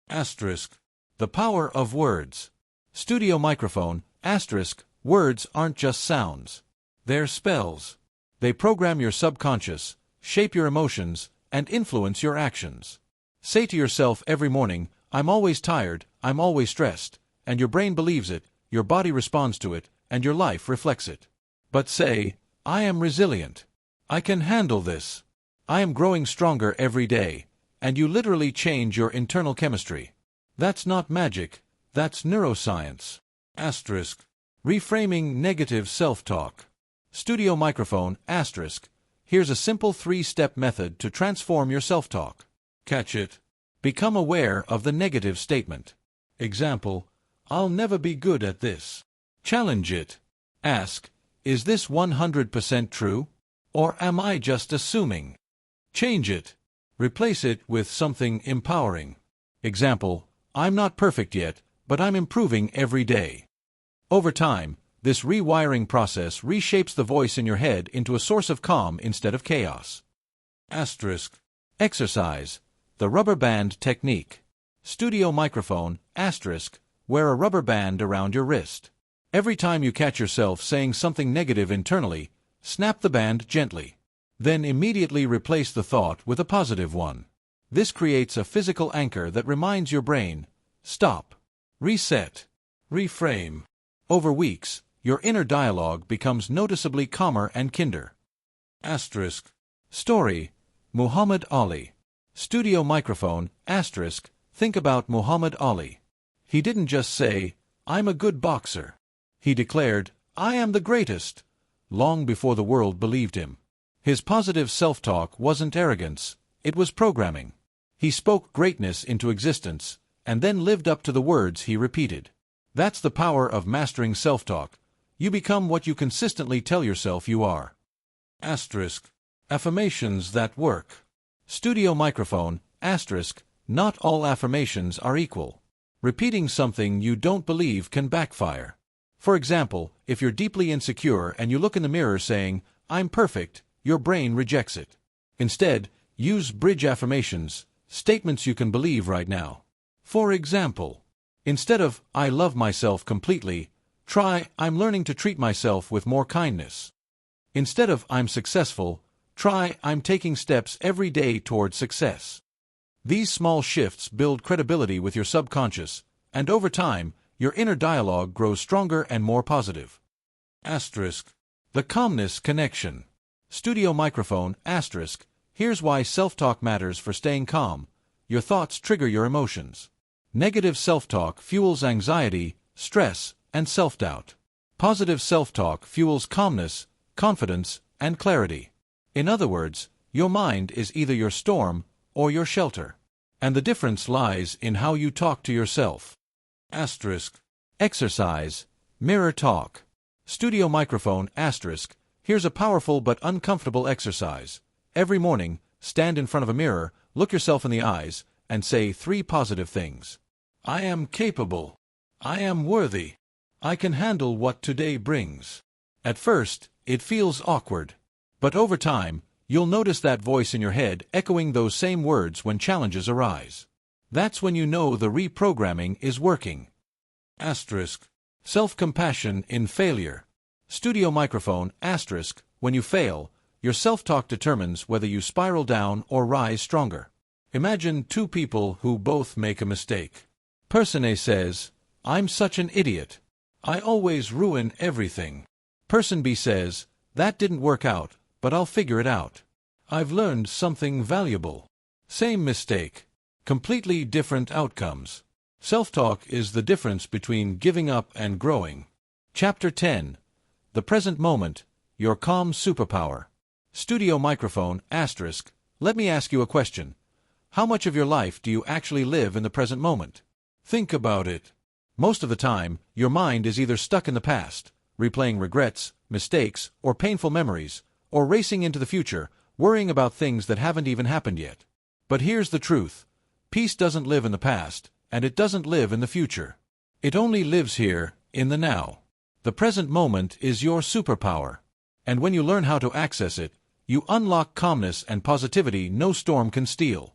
Asterisk. The power of words. Studio microphone, asterisk. Words aren't just sounds. They're spells. They program your subconscious, shape your emotions, and influence your actions. Say to yourself every morning, I'm always tired, I'm always stressed, and your brain believes it, your body responds to it, and your life reflects it. But say, I am resilient. I can handle this. I am growing stronger every day, and you literally change your internal chemistry. That's not magic, that's neuroscience. Asterisk. Reframing negative self-talk. Studio microphone, asterisk. Here's a simple 3-step method to transform your self-talk. Catch it. Become aware of the negative statement. Example, I'll never be good at this. Challenge it. Ask, is this 100% true? Or am I just assuming? Change it. Replace it with something empowering. Example, I'm not perfect yet, but I'm improving every day. Over time, this rewiring process reshapes the voice in your head into a source of calm instead of chaos. Asterisk. Exercise. The rubber band technique. Studio microphone, asterisk. Wear a rubber band around your wrist. Every time you catch yourself saying something negative internally, snap the band gently. Then immediately replace the thought with a positive one. This creates a physical anchor that reminds your brain, stop, reset, reframe. Over weeks, your inner dialogue becomes noticeably calmer and kinder. Asterisk. Story. Muhammad Ali. Studio microphone, asterisk. Think about Muhammad Ali. He didn't just say, I'm a good boxer. He declared, I am the greatest, long before the world believed him. His positive self-talk wasn't arrogance, it was programming. He spoke greatness into existence, and then lived up to the words he repeated. That's the power of mastering self-talk. You become what you consistently tell yourself you are. Asterisk. Affirmations that work. Studio microphone, asterisk. Not all affirmations are equal. Repeating something you don't believe can backfire. For example, if you're deeply insecure and you look in the mirror saying, I'm perfect, your brain rejects it. Instead, use bridge affirmations, statements you can believe right now. For example, instead of, I love myself completely, try, I'm learning to treat myself with more kindness. Instead of, I'm successful, try, I'm taking steps every day toward success. These small shifts build credibility with your subconscious, and over time, your inner dialogue grows stronger and more positive. Asterisk. The calmness connection. Studio microphone, asterisk. Here's why self-talk matters for staying calm. Your thoughts trigger your emotions. Negative self-talk fuels anxiety, stress, and self-doubt. Positive self-talk fuels calmness, confidence, and clarity. In other words, your mind is either your storm or your shelter. And the difference lies in how you talk to yourself. Asterisk. Exercise. Mirror talk. Studio microphone, asterisk. Here's a powerful but uncomfortable exercise. Every morning, stand in front of a mirror, look yourself in the eyes, and say 3 positive things. I am capable. I am worthy. I can handle what today brings. At first, it feels awkward. But over time, you'll notice that voice in your head echoing those same words when challenges arise. That's when you know the reprogramming is working. Asterisk. Self-compassion in failure. Studio microphone, asterisk. When you fail, your self-talk determines whether you spiral down or rise stronger. Imagine 2 people who both make a mistake. Person A says, I'm such an idiot. I always ruin everything. Person B says, that didn't work out, but I'll figure it out. I've learned something valuable. Same mistake. Completely different outcomes. Self-talk is the difference between giving up and growing. Chapter 10. The present moment, your calm superpower. Studio microphone, asterisk. Let me ask you a question. How much of your life do you actually live in the present moment? Think about it. Most of the time, your mind is either stuck in the past, replaying regrets, mistakes, or painful memories, or racing into the future, worrying about things that haven't even happened yet. But here's the truth. Peace doesn't live in the past, and it doesn't live in the future. It only lives here, in the now. The present moment is your superpower. And when you learn how to access it, you unlock calmness and positivity no storm can steal.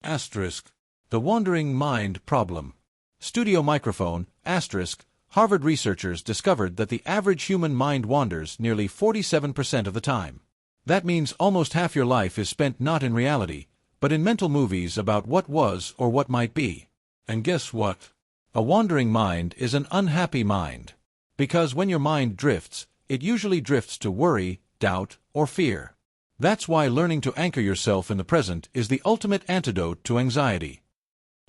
Asterisk. The wandering mind problem. Studio microphone, asterisk. Harvard researchers discovered that the average human mind wanders nearly 47% of the time. That means almost half your life is spent not in reality, but in mental movies about what was or what might be. And guess what? A wandering mind is an unhappy mind. Because when your mind drifts, it usually drifts to worry, doubt, or fear. That's why learning to anchor yourself in the present is the ultimate antidote to anxiety.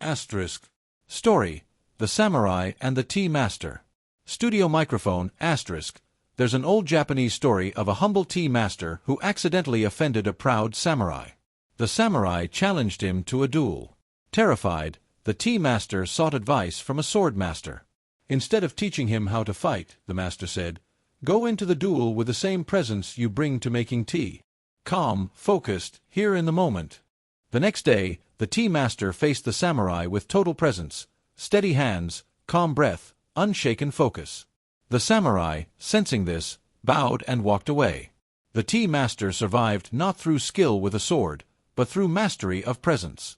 Asterisk. Story. The Samurai and the Tea Master. Studio microphone, asterisk. There's an old Japanese story of a humble tea master who accidentally offended a proud samurai. The samurai challenged him to a duel. Terrified, the tea master sought advice from a sword master. Instead of teaching him how to fight, the master said, go into the duel with the same presence you bring to making tea. Calm, focused, here in the moment. The next day, the tea master faced the samurai with total presence, steady hands, calm breath, unshaken focus. The samurai, sensing this, bowed and walked away. The tea master survived not through skill with a sword, but through mastery of presence.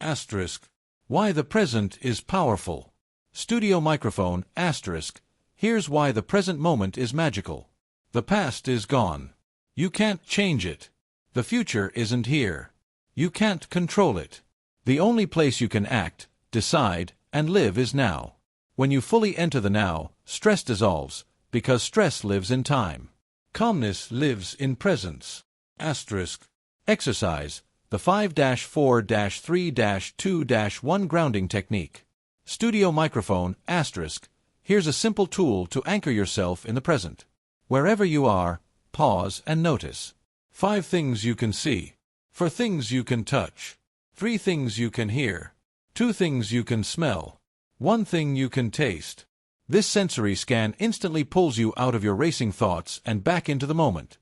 Asterisk. Why the present is powerful. Studio microphone, asterisk. Here's why the present moment is magical. The past is gone. You can't change it. The future isn't here. You can't control it. The only place you can act, decide, and live is now. When you fully enter the now, stress dissolves, because stress lives in time. Calmness lives in presence. Asterisk. Exercise. The 5-4-3-2-1 grounding technique. Studio microphone, asterisk. Here's a simple tool to anchor yourself in the present. Wherever you are, pause and notice. 5 things you can see. 4 things you can touch. 3 things you can hear. 2 things you can smell. 1 thing you can taste. This sensory scan instantly pulls you out of your racing thoughts and back into the moment.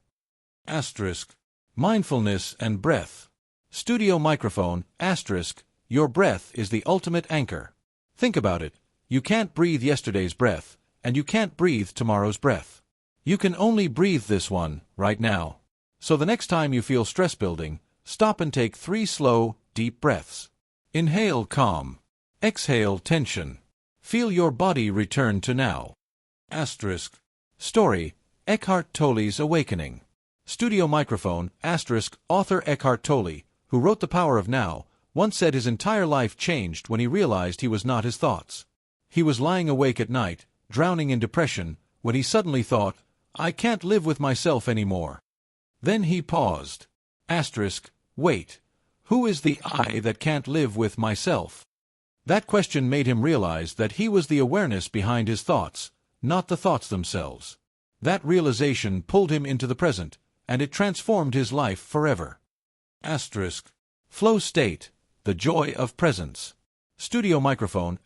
Asterisk. Mindfulness and breath. Studio microphone, asterisk. Your breath is the ultimate anchor. Think about it. You can't breathe yesterday's breath, and you can't breathe tomorrow's breath. You can only breathe this one, right now. So the next time you feel stress building, stop and take 3 slow, deep breaths. Inhale calm. Exhale tension. Feel your body return to now. Asterisk. Story. Eckhart Tolle's Awakening. Studio microphone, asterisk. Author Eckhart Tolle, who wrote The Power of Now, once said his entire life changed when he realized he was not his thoughts. He was lying awake at night, drowning in depression, when he suddenly thought, "I can't live with myself anymore." Then he paused. Wait, who is the I that can't live with myself? That question made him realize that he was the awareness behind his thoughts, not the thoughts themselves. That realization pulled him into the present, and it transformed his life forever. Flow state, the joy of presence. Studio microphone,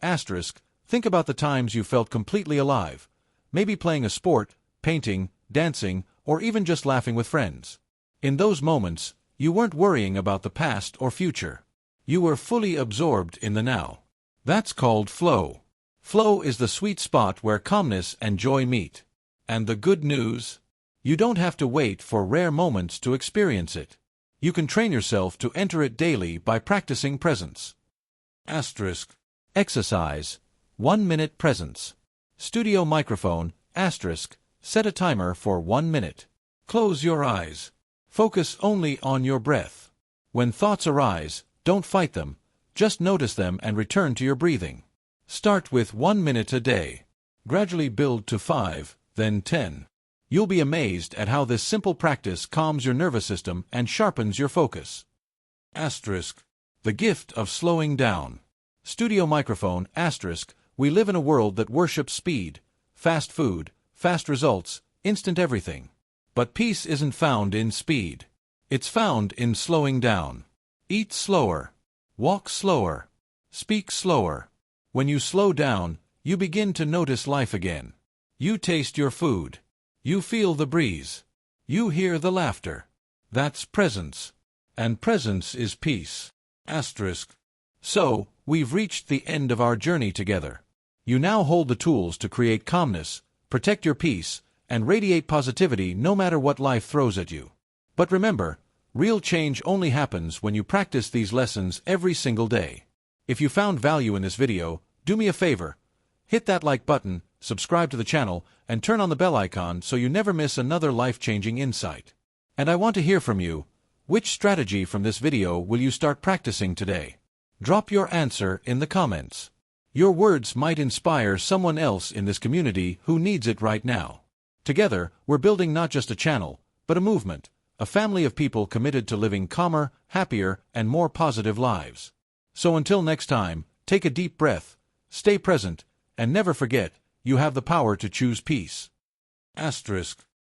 think about the times you felt completely alive, maybe playing a sport, painting, dancing, or even just laughing with friends. In those moments, you weren't worrying about the past or future. You were fully absorbed in the now. That's called flow. Flow is the sweet spot where calmness and joy meet. And the good news? You don't have to wait for rare moments to experience it. You can train yourself to enter it daily by practicing presence. Exercise. 1 minute presence. Studio microphone, set a timer for 1 minute. Close your eyes. Focus only on your breath. When thoughts arise, don't fight them. Just notice them and return to your breathing. Start with 1 minute a day. Gradually build to 5, then 10. You'll be amazed at how this simple practice calms your nervous system and sharpens your focus. The gift of slowing down. Studio microphone, we live in a world that worships speed, fast food, fast results, instant everything. But peace isn't found in speed. It's found in slowing down. Eat slower. Walk slower. Speak slower. When you slow down, you begin to notice life again. You taste your food. You feel the breeze. You hear the laughter. That's presence. And presence is peace. So, we've reached the end of our journey together. You now hold the tools to create calmness, protect your peace, and radiate positivity no matter what life throws at you. But remember, real change only happens when you practice these lessons every single day. If you found value in this video, do me a favor. Hit that like button, subscribe to the channel, and turn on the bell icon so you never miss another life-changing insight. And I want to hear from you. Which strategy from this video will you start practicing today? Drop your answer in the comments. Your words might inspire someone else in this community who needs it right now. Together, we're building not just a channel, but a movement, a family of people committed to living calmer, happier, and more positive lives. So until next time, take a deep breath, stay present, and never forget, you have the power to choose peace.